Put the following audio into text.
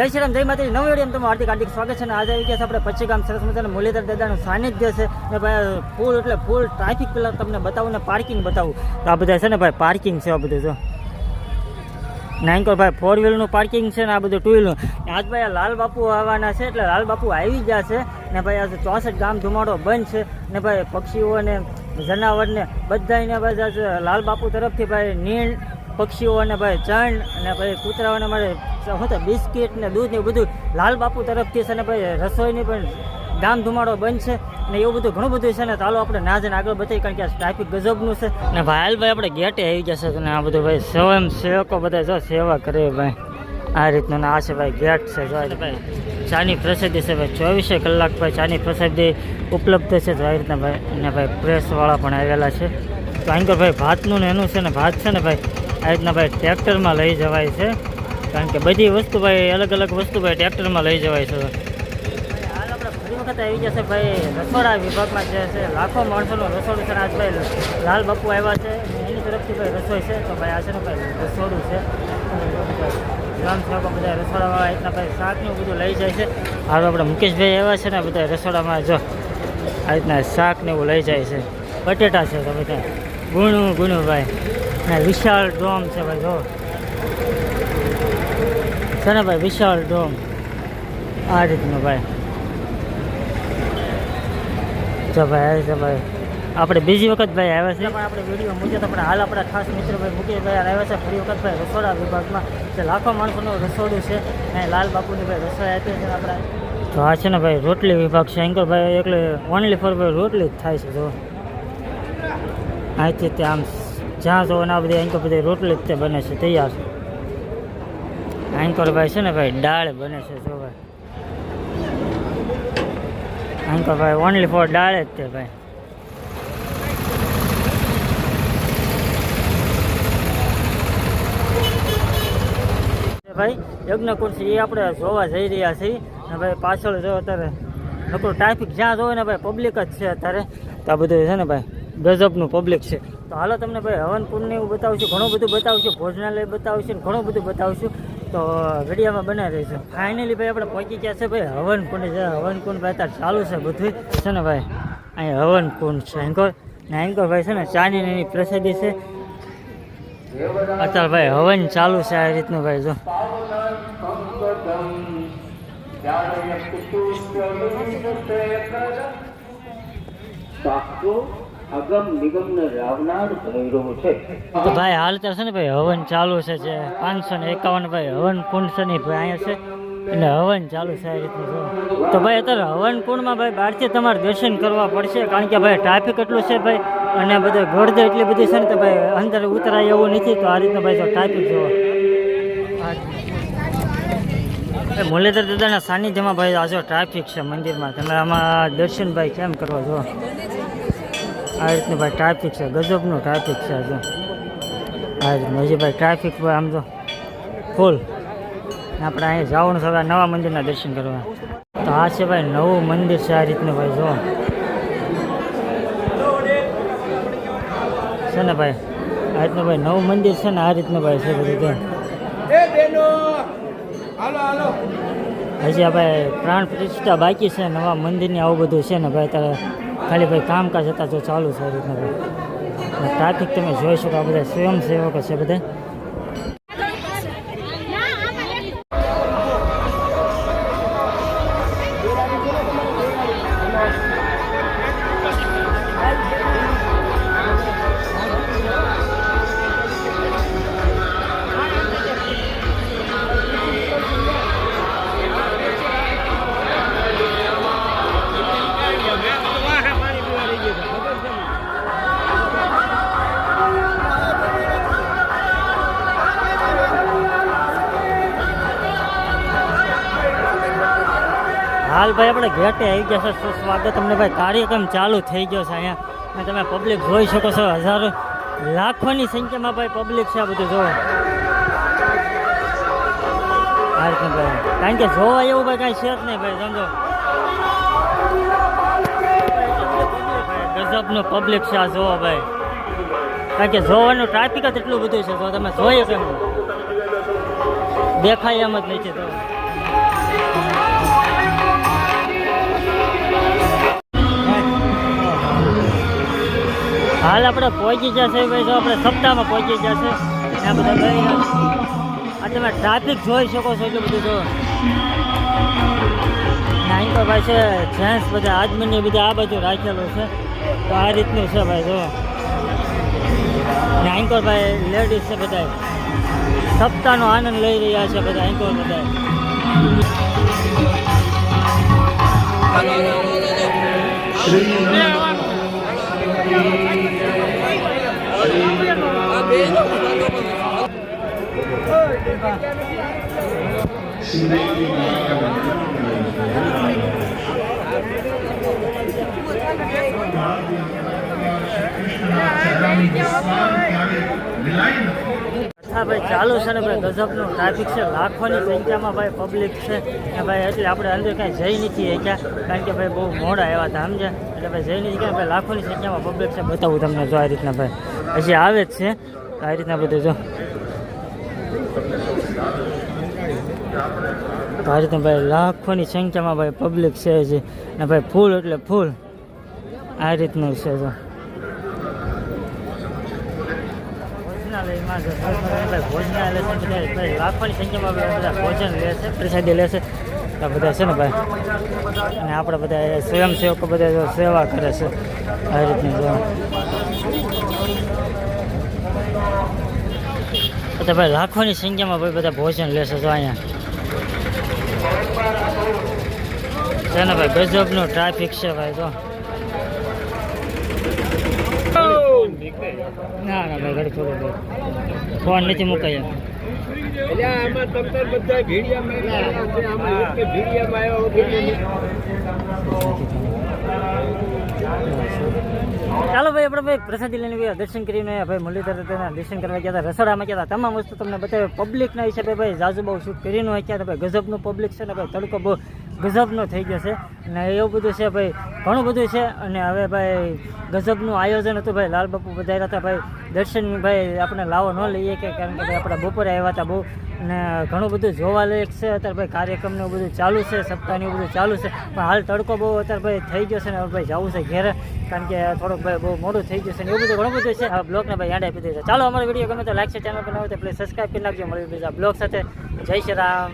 જય શ્રી રામ, જય માતાજી. નવી વિડીયો તમારું હાર્દિક સ્વાગત છે. અને આજે આવી ગયા છે આપણે પચ્ચી ગામ સરસ મજાના મુરલીધર દાદાનું સાનિધ્ય છે ને ભાઈ. ફૂલ એટલે ફૂલ ટ્રાફિક. પહેલાં તમને બતાવું ને પાર્કિંગ બતાવું તો આ બધા છે ને ભાઈ પાર્કિંગ છે. આ બધું જો નાનકો ભાઈ 4 વ્હીલનું પાર્કિંગ છે ને આ બધું 2 વ્હીલનું. આજ ભાઈ આ લાલ બાપુ આવવાના છે એટલે લાલ બાપુ આવી ગયા છે ને ભાઈ. આજે 64 ગામ ધુમાડો બંધ છે ને ભાઈ. પક્ષીઓને જનાવરને બધાને ભાઈ આજે લાલ બાપુ તરફથી ભાઈ નીણ પક્ષીઓને ભાઈ ચણ અને ભાઈ કૂતરાઓને મારે હોતા બિસ્કિટ ને દૂધ ને એવું બધું લાલ બાપુ તરફથી છે ને ભાઈ. રસોઈની પણ ગામ ધુમાડો બંધ છે ને એવું બધું ઘણું બધું છે ને. ચાલો આપણે ના જઈને આગળ બતાવીએ કારણ કે આ ટ્રાફિક ગજબનું છે ને ભાઈ. હાલ ભાઈ આપણે ગેટે આવી જશે ને આ બધું ભાઈ સ્વયં સેવકો બધા જો સેવા કરે ભાઈ. આ રીતનું આ છે ભાઈ ગેટ છે જો ભાઈ. ચાની પ્રસાદી છે ભાઈ. 24 કલાક ભાઈ ચાની પ્રસાદી ઉપલબ્ધ છે તો આ રીતના ભાઈ. અને ભાઈ પ્રેસવાળા પણ આવેલા છે તો અહીં ભાઈ ભાતનું ને એનું છે ને ભાત છે ને ભાઈ આ રીતના ભાઈ ટ્રેક્ટરમાં લઈ જવાય છે કારણ કે બધી વસ્તુ ભાઈ અલગ અલગ વસ્તુ ભાઈ ટ્રેક્ટરમાં લઈ જવાય છે. હાલ આપણે ફરી વખત આવી જશે ભાઈ રસોડા વિભાગમાં જે છે લાખો માણસોનું રસોડું છે. આજ ભાઈ લાલ બાપુ આવ્યા છે એની તરફથી ભાઈ રસોઈ છે તો ભાઈ આ છે ને ભાઈ રસોડું છે. ગ્રામ સેવકો બધા રસોડાવાળા એટલા ભાઈ શાકનું બધું લઈ જાય છે. હાલ આપણે મુકેશભાઈ આવ્યા છે ને બધા રસોડામાં જો આ રીતના શાક ને એવું લઈ જાય છે. બટેટા છે તો બધા ગુણું ભાઈ ને વિશાળ ડોમ છે ભાઈ જો છે ને ભાઈ. વિશાળ ડોમ આ રીતનું ભાઈ જો ભાઈ છે ભાઈ. આપણે બીજી વખત ભાઈ આવ્યા છે પણ આપણે વિડીયો મુજબ આપણે હાલ આપણા ખાસ મિત્ર ભાઈ મુકેશભાઈ આવ્યા છે ફરી વખત ભાઈ રસોડા વિભાગમાં જે લાખો માણસોનું રસોડું છે અને લાલ બાપુની ભાઈ રસોઈ આપી છે આપણે. તો આ છે ને ભાઈ રોટલી વિભાગ છે. અહીં ભાઈ એટલે ઓનલી ફોર ભાઈ રોટલી જ થાય છે જો અહીંથી તે આમ જ્યાં જો ને આ બધી અહીં બધી રોટલી જ તે બને છે તૈયાર. આંકોર ભાઈ છે ને ભાઈ દાળ બને છે જો ભાઈ. આંકોર ભાઈ ઓનલી ફોર દાળ જ તે ભાઈ. ભાઈ યજ્ઞકુંડ છે એ આપણે જોવા જઈ રહ્યા છીએ ને ભાઈ. પાછળ જો અત્યારે નકરું ટ્રાફિક જ્યાં જોવે ને ભાઈ પબ્લિક જ છે અત્યારે. તો આ બધું છે ને ભાઈ ગજબનું પબ્લિક છે. તો હાલો તમને ભાઈ હવનકુંડને એવું બતાવશું, ઘણું બધું બતાવશું, ભોજનાલય બતાવશું ને ઘણું બધું બતાવશું. તો વિડીયોમાં બનાવી રહીશું. ફાઇનલી ભાઈ આપણે પહોંચી ગયા છે ભાઈ હવનકુંડ છે. હવનકુંડ ભાઈ અત્યારે ચાલુ છે બધું છે ને ભાઈ. અહીં હવનકુંડ છે એન્કોર ને એન્કોર ભાઈ છે ને ચાની એની પ્રસાદી છે. અત્યારે ભાઈ હવન ચાલુ છે આ રીતનું ભાઈ જો. તો ભાઈ હાલ તો છે ને ભાઈ હવન ચાલુ છે જે 551 ભાઈ હવન કુંડ છે ને ભાઈ અહીંયા છે એટલે હવન ચાલુ છે આ રીતનું જો. તો ભાઈ અત્યારે હવન કુંડમાં ભાઈ બહારથી તમારે દર્શન કરવા પડશે કારણ કે ભાઈ ટ્રાફિક એટલું છે ભાઈ અને બધું ગળદ એટલી બધી છે ને તો ભાઈ અંદર ઉતરાય એવું નથી. તો આ રીતનું ભાઈ જો ટ્રાફિક જોવો. મુરલીધર દાદાના સાનિધ્યમાં ભાઈ આ જો ટ્રાફિક છે મંદિરમાં. તમે આમાં દર્શન ભાઈ કેમ કરવા જો આ રીતનું ભાઈ ટ્રાફિક છે. ગજબનું ટ્રાફિક છે જો આ રીતનું હજી ભાઈ ટ્રાફિક ભાઈ આમ જો ફૂલ. આપણે અહીંયા જવાનું છે હવે નવા મંદિરના દર્શન કરવા. તો આ છે ભાઈ નવું મંદિર છે આ રીતનું ભાઈ જો છે ને ભાઈ. આ રીતનું ભાઈ નવું મંદિર છે ને આ રીતનું ભાઈ છે બધું. હજી આ ભાઈ પ્રાણ પ્રતિષ્ઠા બાકી છે નવા મંદિરની. આવું બધું છે ને ભાઈ ત્યારે ખાલી ભાઈ કામકાજ હતા જો ચાલુ છે આ રીતના ભાઈ. ટ્રાફિક તમે જોઈ શકો આ બધા સ્વયંસેવકો છે બધા. હાલ ભાઈ આપણે ઘેટે આવી ગયા છે. સ્વાગત તમને ભાઈ કાર્યક્રમ ચાલુ થઈ ગયો છે અહીંયા અને તમે પબ્લિક જોઈ શકો છો. હજારો લાખોની સંખ્યામાં ભાઈ પબ્લિક છે આ બધું જોવો આ રીતનું ભાઈ. કારણ કે જોવા એવું ભાઈ કાંઈ છે જ નહીં ભાઈ સમજો. ગજબનું પબ્લિક છે આ જોવો ભાઈ. કારણ કે જોવાનું ટ્રાફિક જ એટલું બધું છે તો તમે જોઈએ કેમ દેખાય એમ જ નથી તો હાલ આપણે પહોંચી જશે ભાઈ, જો આપણે સપ્તાહમાં પહોંચી જશે. આ બધા ભાઈ આ તમે ટ્રાફિક જોઈ શકો છો એટલું બધું. જો અહીં તો ભાઈ છે જેન્ટ્સ બધા આદમીને બધા આ બાજુ રાખેલું છે. તો આ રીતનું છે ભાઈ. જો અહીં તો ભાઈ લેડીઝ છે બધા, સપ્તાહનો આનંદ લઈ રહ્યા છે બધા. અહીં તો બધા હા ભાઈ ચાલુ છે ને ભાઈ, ગજબનું ટ્રાફિક છે. લાખોની સંખ્યામાં ભાઈ પબ્લિક છે ને ભાઈ. એટલે આપણે અંદર કાંઈ જઈ નથી શક્યા, કારણ કે ભાઈ બહુ મોડા આવ્યા હતા સમજ્યા. એટલે ભાઈ જઈ નથી ગયા. ભાઈ લાખોની સંખ્યામાં પબ્લિક છે. બતાવું તમને જો આ રીતના ભાઈ, હજી આવે જ છે આ રીતના બધું. જો આ રીતના ભાઈ લાખોની સંખ્યામાં ભાઈ પબ્લિક છે હજી ને ભાઈ ફૂલ એટલે ફૂલ આ રીતનું છે. જો ભોજનાલય છે ભાઈ, લાખોની સંખ્યામાં બધા ભોજન લે છે, પ્રસાદી લે છે બધા છે ને ભાઈ. અને આપણે બધા સ્વયંસેવકો બધા સેવા કરે છે આ રીતની. જો બધા ભાઈ લાખોની સંખ્યામાં ભાઈ બધા ભોજન લેશે. જો અહીંયા છે ને ભાઈ ગજબનું ટ્રાફિક છે ભાઈ. જો ના ના ભાઈ ઘડી થોડું ફોન નથી મુકાયા. ચાલો ભાઈ આપણે ભાઈ પ્રસાદી લઈને ગયા, દર્શન કરીને ભાઈ મુરલીધર દાદાના દર્શન કરવા ગયા હતા, રસોડામાં ગયા હતા. તમામ વસ્તુ તમને બતાવે. પબ્લિકના હિસાબે ભાઈ જાજુ બહુ શૂટ કરીને હોય ક્યાં ભાઈ ગજબનું પબ્લિક છે ને ભાઈ. તડકો બહુ ગજબનો થઈ ગયો છે અને એવું બધું છે ભાઈ, ઘણું બધું છે. અને હવે ભાઈ ગજબનું આયોજન હતું ભાઈ. લાલ બાપુ બધાયા હતા ભાઈ. દર્શન ભાઈ આપણે લાવો ન લઈએ કે, કારણ કે ભાઈ આપણા બપોરે આવ્યા હતા બહુ. અને ઘણું બધું જોવાલાયક છે અત્યારે ભાઈ. કાર્યક્રમને એવું બધું ચાલુ છે, સપ્તાહને એવું બધું ચાલુ છે. પણ હાલ તડકો બહુ અત્યારે ભાઈ થઈ ગયો છે ને ભાઈ જવું છે ઘેરે, કારણ કે થોડુંક ભાઈ બહુ મોડું થઈ ગયું છે ને એવું બધું ઘણું બધું છે. આ બ્લોગને ભાઈ યાદ આપી દીધું છે. ચાલો અમારો વિડીયો ગમે તો લાઈક છે, ચેનલ પર નવો તો પ્લીઝ સબસ્ક્રાઈબ કરી નાખજો. મળીએ બીજા બ્લોગ સાથે. જય શ્રી રામ.